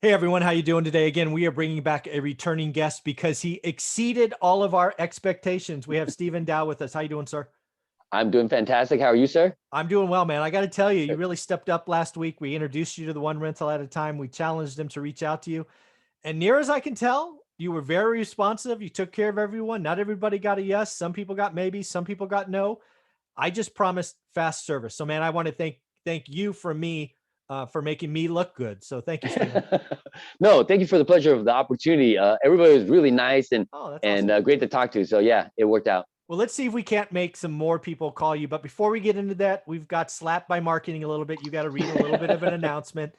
Hey everyone, how you doing today? Again, we are bringing back a returning guest because he exceeded all of our expectations. We have Stephen Dow with us. How you doing, sir? I'm doing fantastic. How are you, sir? I'm doing well, man. I got to tell you, you really stepped up last week. We introduced you to the one rental at a time. We challenged them to reach out to you. And near as I can tell, you were very responsive. You took care of everyone. Not everybody got a yes. Some people got maybe, some people got no. I just promised fast service. So man, I want to thank you for making me look good. So thank you, Stephen. No, thank you for the pleasure of the opportunity. Everybody was really nice and Oh, that's awesome. great to talk to. So yeah, it worked out. Well, let's see if we can't make some more people call you. But before we get into that, we've got slapped by marketing a little bit. You got to read a little bit of an announcement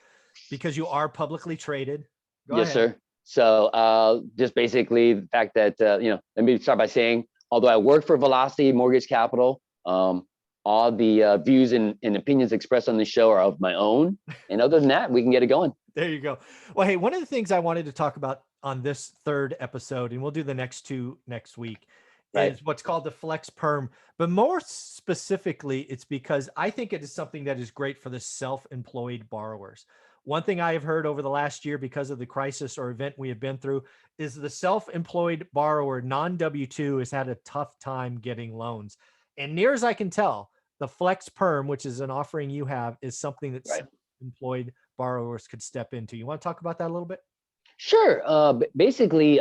because you are publicly traded. Go Yes, ahead. sir. So just basically the fact that let me start by saying, although I work for Velocity Mortgage Capital, all the views and opinions expressed on the show are of my own. And other than that, we can get it going. There you go. Well, hey, one of the things I wanted to talk about on this third episode, and we'll do the next two next week, Right. is what's called the Flex Perm. But more specifically, it's because I think it is something that is great for the self-employed borrowers. One thing I have heard over the last year because of the crisis or event we have been through is the self-employed borrower, non-W-2, has had a tough time getting loans. And near as I can tell, the Flex Perm, which is an offering you have, is something that Right. self-employed borrowers could step into. You want to talk about that a little bit? Sure. Basically,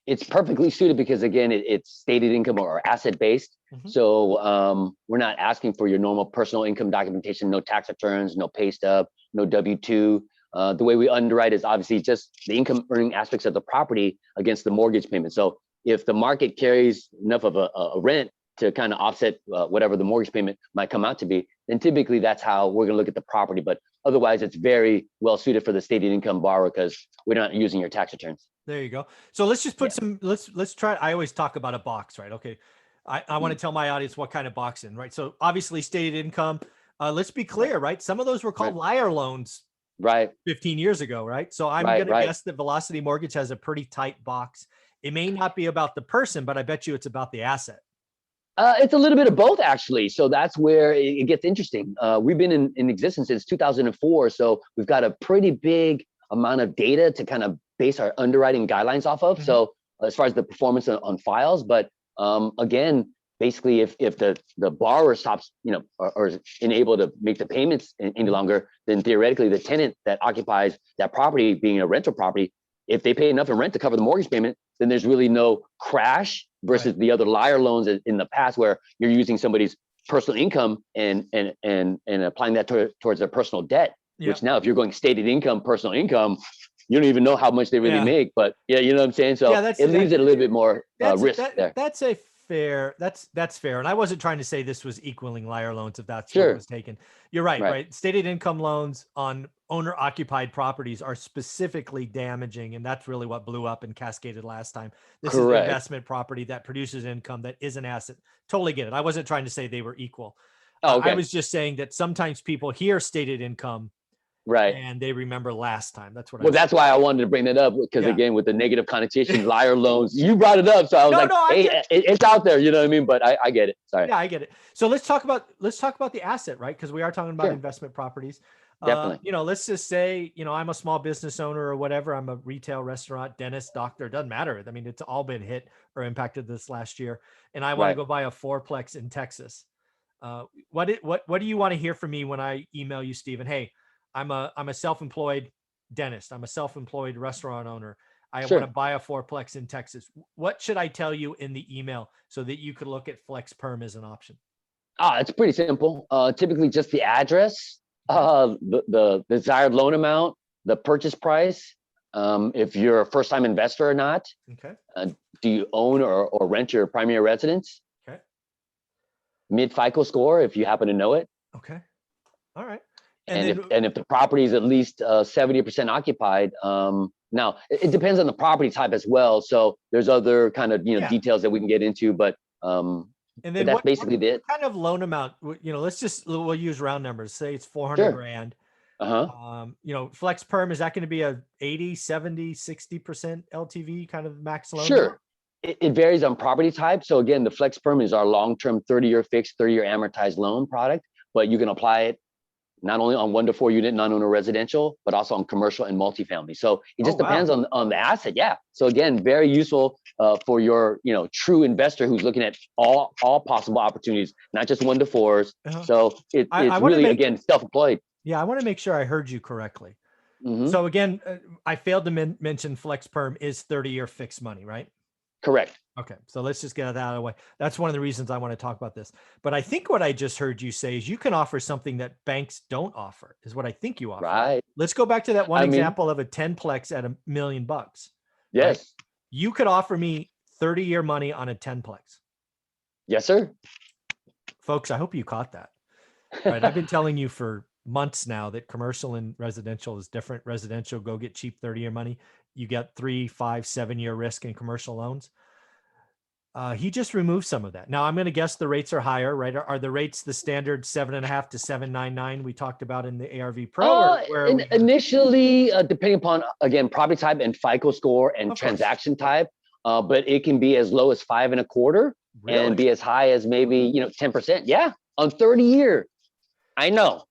it's perfectly suited because again, it's stated income or asset based. Mhm. So we're not asking for your normal personal income documentation, no tax returns, no pay stub, no W-2. The way we underwrite is obviously just the income earning aspects of the property against the mortgage payment. So if the market carries enough of a rent to kind of offset whatever the mortgage payment might come out to be, then typically that's how we're going to look at the property. But otherwise, it's very well suited for the stated income borrower because we're not using your tax returns. There you go. So let's just put Yeah. some, let's try. I always talk about a box, right? Okay. I want to tell my audience what kind of box in, right? So obviously stated income. Let's be clear, right? Some of those were called Right. liar loans Right. 15 years ago, right? So I'm Right. going to Right. guess that Velocity Mortgage has a pretty tight box. It may not be about the person, but I bet you it's about the asset. It's a little bit of both, actually. So that's where it gets interesting. We've been in existence since 2004. So we've got a pretty big amount of data to kind of base our underwriting guidelines off of. Mhm. So as far as the performance on files, but again, basically, if the borrower stops, or is unable to make the payments any longer, then theoretically the tenant that occupies that property, being a rental property, if they pay enough in rent to cover the mortgage payment, then there's really no crash versus Right. the other liar loans in the past where you're using somebody's personal income and applying that towards their personal debt. Yeah. Which now, if you're going stated income, personal income, you don't even know how much they really Yeah. make. But yeah, you know what I'm saying. So Yeah, it leaves it a little bit more risk there. that's a fair, that's fair. And I wasn't trying to say this was equaling liar loans if that's what Sure. was taken. You're right, Right. right? Stated income loans on owner occupied properties are specifically damaging, and that's really what blew up and cascaded last time. This is an Correct. investment property that produces income that is an asset. Totally get it. I wasn't trying to say they were equal. Oh, I okay. was just saying that sometimes people hear stated income Right. and they remember last time. That's what I Well, was that's why I wanted to bring that up because Yeah. again, with the negative connotation, liar loans, you brought it up, so I was like, I hey, get it's out there, you know what I mean? But I get it. Sorry. Yeah, I get it. So let's talk about the asset, right? Because we are talking about Sure. investment properties. Definitely. Let's just say, I'm a small business owner or whatever. I'm a retail, restaurant, dentist, doctor. It doesn't matter. I mean, it's all been hit or impacted this last year. And I want to Right. go buy a fourplex in Texas. What do you want to hear from me when I email you, Stephen? Hey, I'm a self-employed dentist. I'm a self-employed restaurant owner. I want to Sure. buy a fourplex in Texas. What should I tell you in the email so that you could look at Flex Perm as an option? It's pretty simple. Typically just the address, the desired loan amount, the purchase price, if you're a first-time investor or not, Okay. do you own or rent your primary residence, Okay. mid FICO score if you happen to know it, Okay. All right. and if the property is at least 70% occupied. Now it depends on the property type as well. So there's other kind of Yeah. details that we can get into, but And then that's basically it. what kind of loan amount? We'll use round numbers. Say it's 400 Sure. grand. Uh-huh. Flex Perm, is that going to be a 80, 70, 60% LTV kind of max loan amount? Sure. It varies on property type. So again, the Flex Perm is our long-term 30-year fixed, 30-year amortized loan product, but you can apply it not only on 1 to 4 unit non-owner residential, but also on commercial and multifamily. So it Oh, just depends wow. on the asset. Yeah. So again, very useful for your true investor who's looking at all possible opportunities, not just 1 to 4s. Uh-huh. So I it's want to really, make, again, self-employed. yeah, I want to make sure I heard you correctly. Hmm. So again, I failed to mention Flex Perm is 30-year fixed money, right? Correct. Okay, so let's just get that out of the way. That's one of the reasons I want to talk about this. But I think what I just heard you say is you can offer something that banks don't offer, is what I think you offer. Right. Let's go back to that one I mean, example of a 10-plex at $1 million, right? yes. You could offer me 30-year money on a 10-plex. Yes, sir. Folks, I hope you caught that. Right. I've been telling you for months now that commercial and residential is different. Residential, go get cheap 30-year money. You get 3, 5, 7-year risk in commercial loans. He just removed some of that. Now I'm going to guess the rates are higher, right? Are the rates the standard 7.5 to 7.99 we talked about in the ARV Pro? Or Initially, depending upon, again, property type and FICO score and transaction type, but it can be as low as 5.25 and be as high as maybe 10%. Yeah, on 30-year. I know.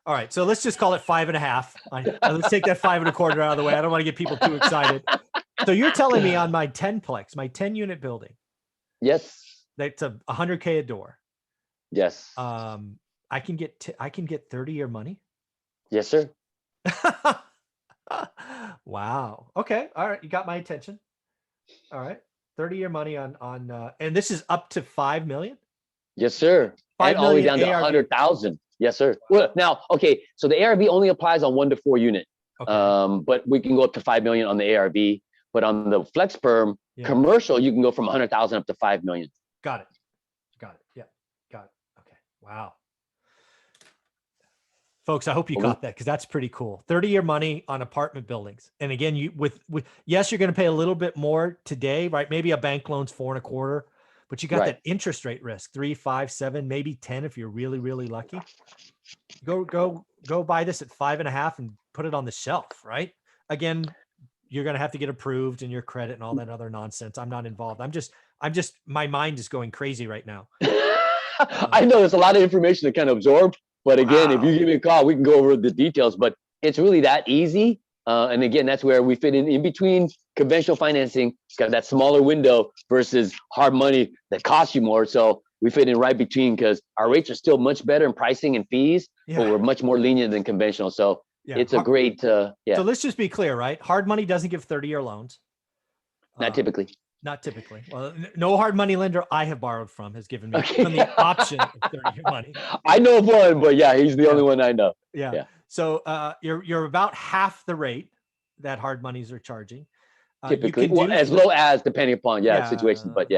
All right, so let's just call it 5.5. Let's take that 5.25 out of the way. I don't want to get people too excited. So you're telling me on my 10-plex, my 10-unit building, yes, that's a $100K a door. Yes. I can get 30-year money. Yes, sir. Wow. Okay. All right. You got my attention. All right. 30-year money on and this is up to 5 million. Yes, sir. 5 and all the way million down to ARV. 100,000. Yes, sir. Well, now, okay. So the ARV only applies on 1 to 4 unit. Okay. But we can go up to 5 million on the ARV. But on the Flex Perm commercial, you can go from 100,000 up to 5 million. Got it. Got it. Yeah. Got it. Okay. Wow. Folks, I hope you caught that because that's pretty cool. 30-year money on apartment buildings. And again, you with yes, you're going to pay a little bit more today, right? Maybe a bank loan's 4.25, but you got that interest rate risk, 3, 5, 7, maybe 10 if you're really, really lucky. Go buy this at 5.5 and put it on the shelf, right? Again, you're going to have to get approved and your credit and all that other nonsense. I'm not involved. I'm just my mind is going crazy right now. I know there's a lot of information to kind of absorb. But again, if you give me a call, we can go over the details, but it's really that easy. And again, that's where we fit in between conventional financing. It's got that smaller window versus hard money that costs you more. So we fit in right between because our rates are still much better in pricing and fees, but we're much more lenient than conventional. So it's a great, So let's just be clear, right? Hard money doesn't give 30-year loans. Not typically. Not typically. Well, no hard money lender I have borrowed from has given me the option of 30-year money. I know of one, but he's the only one I know. Yeah. So you're about half the rate that hard monies are charging. Typically, as low as depending upon situations, but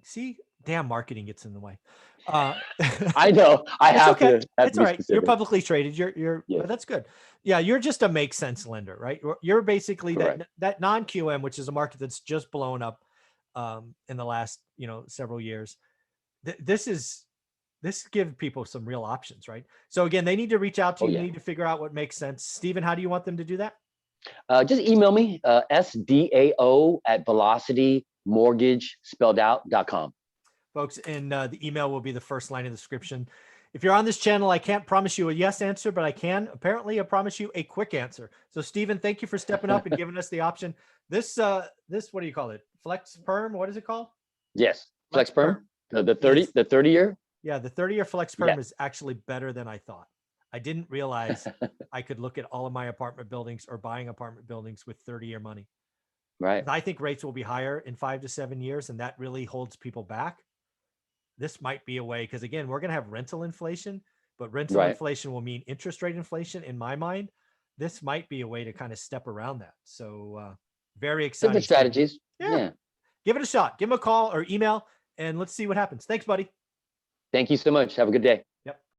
see, damn marketing gets in the way. I know. I have to. It's all right. Specific. You're publicly traded. You're but that's good. Yeah, you're just a make sense lender, right? You're basically that non-QM, which is a market that's just blown up in the last several years. This gives people some real options, right? So again, they need to reach out to you. You need to figure out what makes sense. Stephen, how do you want them to do that? Just email me, sdao@velocitymortgage.com. Folks, and the email will be the first line of the description. If you're on this channel, I can't promise you a yes answer, but I can apparently promise you a quick answer. So Stephen, thank you for stepping up and giving us the option. This, what do you call it? Flex Perm? What is it called? Yes. Flex Perm. The 30-year. Yeah. The 30-year Flex Perm is actually better than I thought. I didn't realize I could look at all of my apartment buildings or buying apartment buildings with 30-year money. Right. I think rates will be higher in 5 to 7 years, and that really holds people back. This might be a way, because again, we're going to have rental inflation, but rental inflation will mean interest rate inflation in my mind. This might be a way to kind of step around that. So very exciting. Different strategies. Yeah. Give it a shot. Give him a call or email, and let's see what happens. Thanks, buddy. Thank you so much. Have a good day.